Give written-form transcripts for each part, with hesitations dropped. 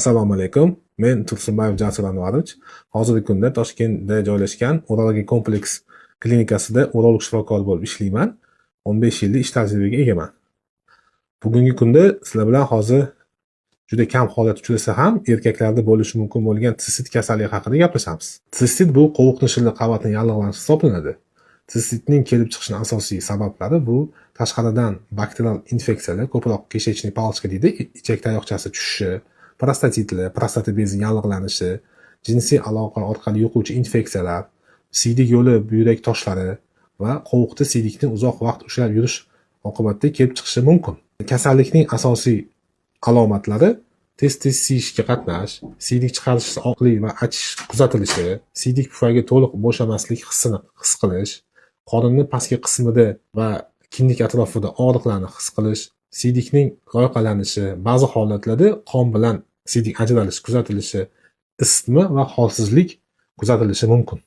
Assalomu alaykum. Men Tursunboyev Jasur Anvarovich. Hozirgi kunda Toshkentda joylashgan urologiya kompleks klinikasida urolog shifokor bo'lib ishlayman. 15 yillik ish tajribaga egaman. Bugungi kunda sizlar bilan hozir juda kam holat uchrasa ham erkaklarda bo'lishi mumkin bo'lgan sistit kasalligi haqida gaplashamiz. Sistit bu qovuq nishli qavatning yallig'lanishi hisoblanadi. Sistitning kelib chiqishining asosiy sabablari bu tashqaridan bakterial infeksiyalar, ko'proq kishechniy palchka deydi, ichak tayoqchasi tushishi, prostatitlar, prostata bezi yallig'lanishi, jinsiy aloqa orqali yuquvchi infeksiyalar, siydik yo'li buyrak toshlari va qovuqda siydikni uzoq vaqt ushlab yurish oqibatida kelib chiqishi mumkin. Kasallikning asosiy alomatlari tez-tez siyishga qatnash, siydik chiqarish oqli va achish kuzatilishi, siydik pufagi to'liq bo'shamaslik hissini his qilish, qorinning pastki qismida va kindik atrofida og'riqlarni his qilish, siydikning loyqalanishi, ba'zi holatlarda qon bilan siydik ajralishi kuzatilishi, isitma va holsizlik kuzatilishi mumkin.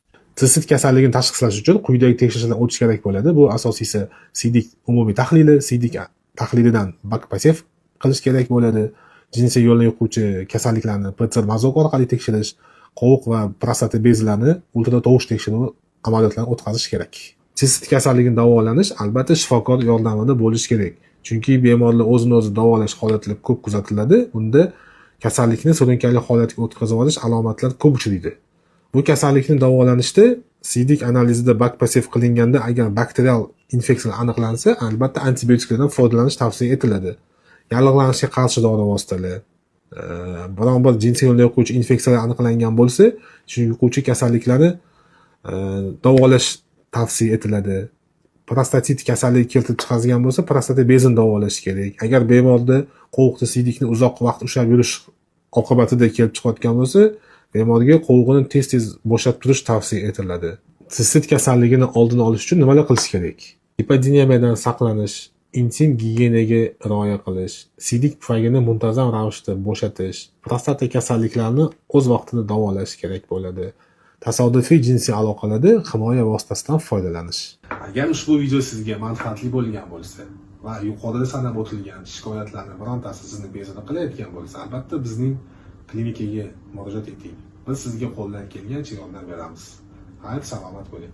Sistit kasalligini tashxislash uchun quyidagi tekshirishlardan o'tish kerak bo'ladi. Bu asosiysi siydik umumiy tahlili, siydik tahlilidan BAK-PASEF qilish kerak bo'ladi. Jinsiy yo'lni yuquvchi kasalliklarni PCR mazok orqali tekshirish, qovuq va prostata bezlarini ultratovush tekshiruvi amaliyotlarini o'tkazish kerak. Sistit kasalligini davolanish albatta shifokor yordamida bo'lishi kerak. Chunki bemorlar o'zini o'zi davolash holatlari ko'p kuzatiladi. Bunda kasallikni surunkali holatga o'tkazib olish alomatlari ko'p uchraydi. Bu kasallikni davolanishda siydik analizida BAK-PASEF qilinganda agar bakterial infeksiyalar aniqlansa, albatta antibiotiklardan foydalanish tavsiya etiladi. Yallig'lanishga qarshi dori vositalar, biron bir jinsiy yo'lda yuquvchi infeksiyalar aniqlangan bo'lsa, shu yuquvchi kasalliklarni davolash tavsiya etiladi. Prostatit kasalligi keltirib chiqargan bo'lsa, prostata bezini davolash kerak. Agar bemorda qovuqda siydikni uzoq vaqt ushlab yurish oqibatida kelib chiqayotgan bo'lsa, bemorga qovug'ini tez-tez bo'shatib turish tavsiya etiladi. Sistit kasalligini oldini olish uchun nimalar qilish kerak? Epidemiyadan saqlanish, intim gigiyenaga rioya qilish, siydik pufagini muntazam ravishda bo'shatish, prostata kasalliklarini o'z vaqtida davolash kerak bo'ladi. Tasodifiy jinsiy aloqalarda himoya vositasidan foydalanish. Agar ushbu video sizga manfaatli bo'lgan bo'lsa va yuqorida sanab o'tilgan shikoyatlarning birontasi sizni bezovta qilayotgan bo'lsa, albatta bizning klinikaga murojaat eting. Biz sizga qo'ldan kelgancha yordam beramiz. Hayot salomat bo'ling.